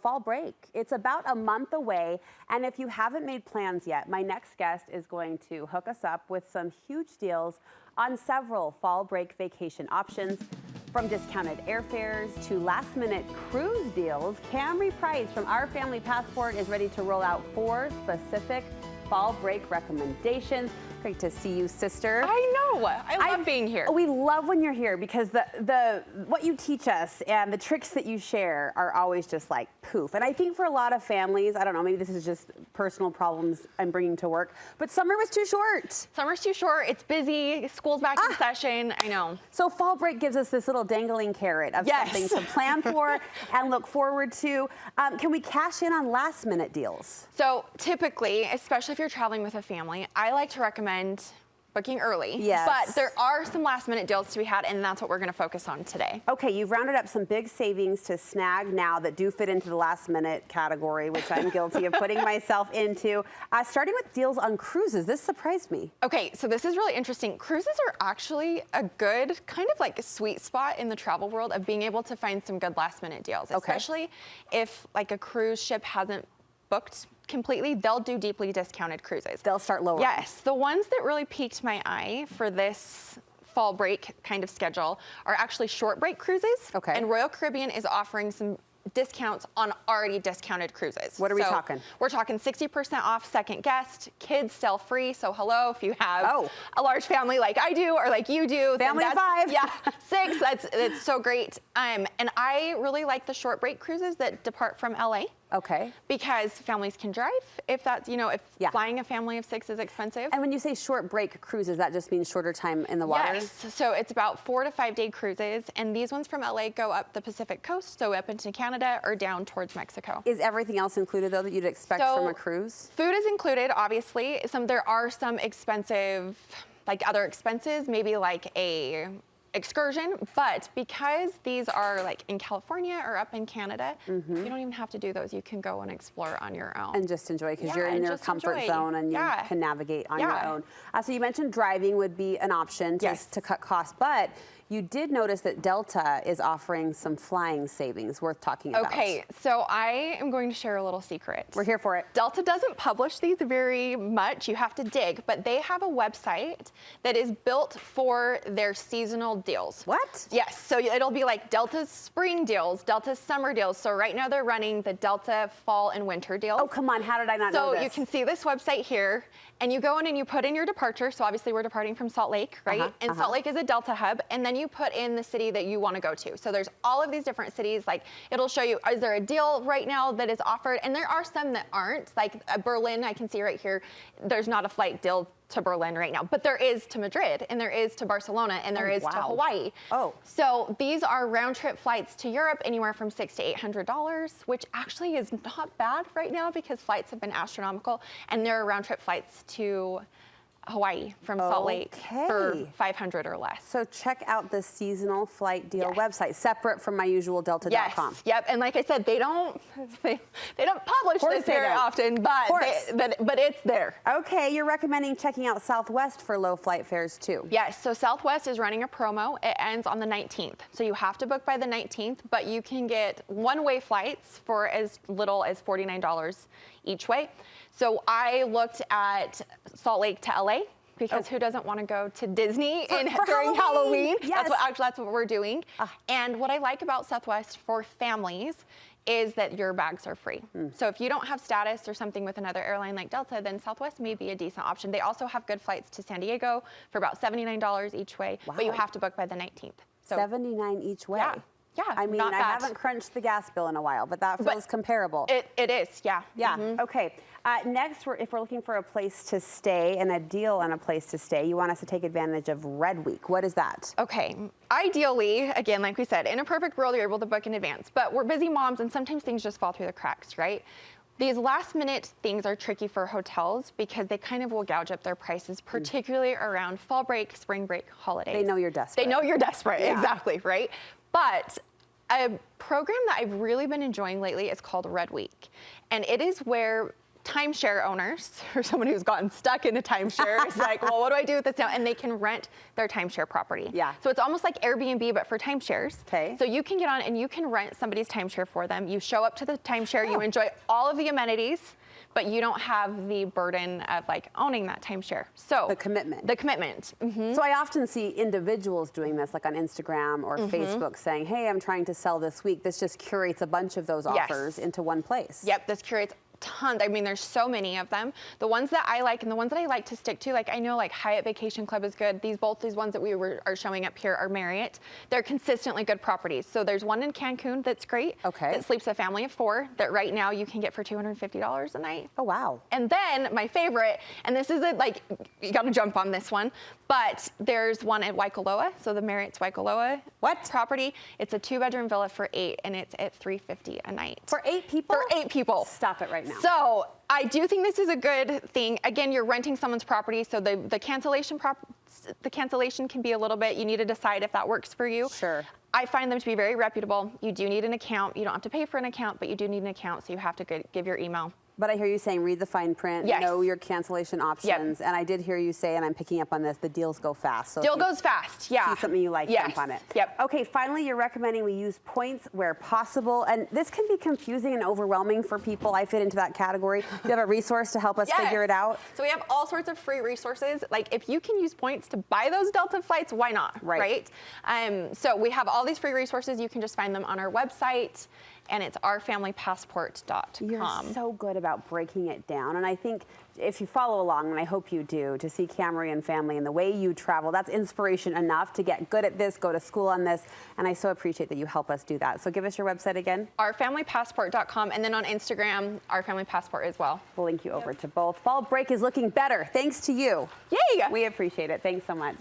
fall break. It's about a month away, and if you haven't made plans yet, my next guest is going to hook us up with some huge deals on several fall break vacation options. From discounted airfares to last-minute cruise deals, Camry Price from Our Family Passport is ready to roll out 4 specific fall break recommendations. Great to see you, sister. I know. I love being here. We love when you're here because the what you teach us and the tricks that you share are always just like poof. And I think for a lot of families, I don't know, maybe this is just personal problems I'm bringing to work, but summer was too short. Summer's too short. It's busy. School's back in session. I know. So fall break gives us this little dangling carrot of something to plan for and look forward to. Can we cash in on last minute deals? So typically, especially if you're traveling with a family, I like to recommend booking early. Yes. But there are some last minute deals to be had, and that's what we're going to focus on today. Okay, you've rounded up some big savings to snag now that do fit into the last minute category, which I'm guilty of putting myself into. Starting with deals on cruises, this surprised me. Okay, so this is really interesting. Cruises are actually a good kind of like a sweet spot in the travel world of being able to find some good last minute deals, especially if like a cruise ship hasn't booked completely. They'll do deeply discounted cruises. They'll start lower. Yes, the ones that really piqued my eye for this fall break kind of schedule are actually short break cruises. Okay. And Royal Caribbean is offering some discounts on already discounted cruises. What are we talking? We're talking 60% off second guest, kids sell free. So hello, if you have a large family like I do or like you do. Family of 5. Yeah, 6, that's so great. And I really like the short break cruises that depart from LA. Okay. Because families can drive if that's, if flying a family of 6 is expensive. And when you say short break cruises, that just means shorter time in the water? Yes. So it's about 4 to 5 day cruises. And these ones from LA go up the Pacific coast, so up into Canada or down towards Mexico. Is everything else included, though, that you'd expect from a cruise? Food is included, obviously. There are some expensive, like other expenses, maybe like a excursion, but because these are like in California or up in Canada, you don't even have to do those. You can go and explore on your own. And just enjoy, because you're in your comfort zone and you can navigate on your own. So you mentioned driving would be an option to cut costs, but you did notice that Delta is offering some flying savings worth talking about. Okay, so I am going to share a little secret. We're here for it. Delta doesn't publish these very much. You have to dig, but they have a website that is built for their seasonal deals. What? Yes, so it'll be like Delta's spring deals, Delta's summer deals. So right now they're running the Delta fall and winter deals. Oh, come on, how did I not know this? So you can see this website here, and you go in and you put in your departure. So obviously we're departing from Salt Lake, right? And Salt Lake is a Delta hub, and then you put in the city that you want to go to. So there's all of these different cities. Like it'll show you, is there a deal right now that is offered? And there are some that aren't. Like Berlin, I can see right here, there's not a flight deal to Berlin right now, but there is to Madrid, and there is to Barcelona, and there is to Hawaii. So these are round trip flights to Europe, anywhere from $600 to $800, which actually is not bad right now because flights have been astronomical, and there are round trip flights to Hawaii from Salt Lake for $500 or less. So check out the seasonal flight deal website, separate from my usual delta.com. Yes, yep, and like I said, they don't publish this very often, but it's there. Okay, you're recommending checking out Southwest for low flight fares too. Yes, so Southwest is running a promo. It ends on the 19th. So you have to book by the 19th, but you can get one-way flights for as little as $49 each way. So I looked at Salt Lake to LA because who doesn't want to go to Disney during Halloween? Yes. That's what we're doing. And what I like about Southwest for families is that your bags are free. So if you don't have status or something with another airline like Delta, then Southwest may be a decent option. They also have good flights to San Diego for about $79 each way, but you have to book by the 19th. So $79 each way. Yeah, I mean, I haven't crunched the gas bill in a while, but that feels comparable. It is, yeah. Okay. Next, if we're looking for a place to stay and a deal on a place to stay, you want us to take advantage of Red Week. What is that? Okay. Ideally, again, like we said, in a perfect world, you're able to book in advance, but we're busy moms and sometimes things just fall through the cracks, right? These last minute things are tricky for hotels because they kind of will gouge up their prices, particularly around fall break, spring break, holidays. They know you're desperate. They know you're desperate, exactly, right? But a program that I've really been enjoying lately is called Red Week. And it is where timeshare owners or someone who's gotten stuck in a timeshare is like, well, what do I do with this now? And they can rent their timeshare property. Yeah. So it's almost like Airbnb, but for timeshares. Okay. So you can get on and you can rent somebody's timeshare for them. You show up to the timeshare, you enjoy all of the amenities, but you don't have the burden of like owning that timeshare. So The commitment. The commitment. So I often see individuals doing this, like on Instagram or Facebook, saying, hey, I'm trying to sell this week. This just curates a bunch of those offers into one place. Yep, this curates tons. I mean, there's so many of them. The ones that I like and the ones that I like to stick to, like I know like Hyatt Vacation Club is good. Both these ones that are showing up here are Marriott. They're consistently good properties. So there's one in Cancun that's great. Okay. That sleeps a family of 4 that right now you can get for $250 a night. Oh, wow. And then my favorite, and this is like, you got to jump on this one, but there's one at Waikoloa. So the Marriott's Waikoloa property. It's a 2-bedroom villa for 8 and it's at $350 a night. For 8 people? For 8 people. Stop it right now. So I do think this is a good thing. Again, you're renting someone's property, so the cancellation can be a little bit, you need to decide if that works for you. Sure. I find them to be very reputable. You do need an account. You don't have to pay for an account, but you do need an account, so you have to give your email. But I hear you saying read the fine print, Yes. know your cancellation options, and I did hear you say, and I'm picking up on this, the deals go fast. So Deal goes fast, yeah. See something you like, Yes. jump on it. Yep. Okay, finally, you're recommending we use points where possible, and this can be confusing and overwhelming for people. I fit into that category. Do you have a resource to help us figure it out? So we have all sorts of free resources. Like if you can use points to buy those Delta flights, why not? Right. So we have all these free resources. You can just find them on our website, and it's ourfamilypassport.com. You're so good about breaking it down, and I think if you follow along, and I hope you do, to see Camry and family and the way you travel, that's inspiration enough to get good at this, go to school on this, and I so appreciate that you help us do that. So give us your website again. Ourfamilypassport.com, and then on Instagram, Our Family Passport as well. We'll link you over to both. Fall break is looking better thanks to you. Yay! We appreciate it. Thanks so much.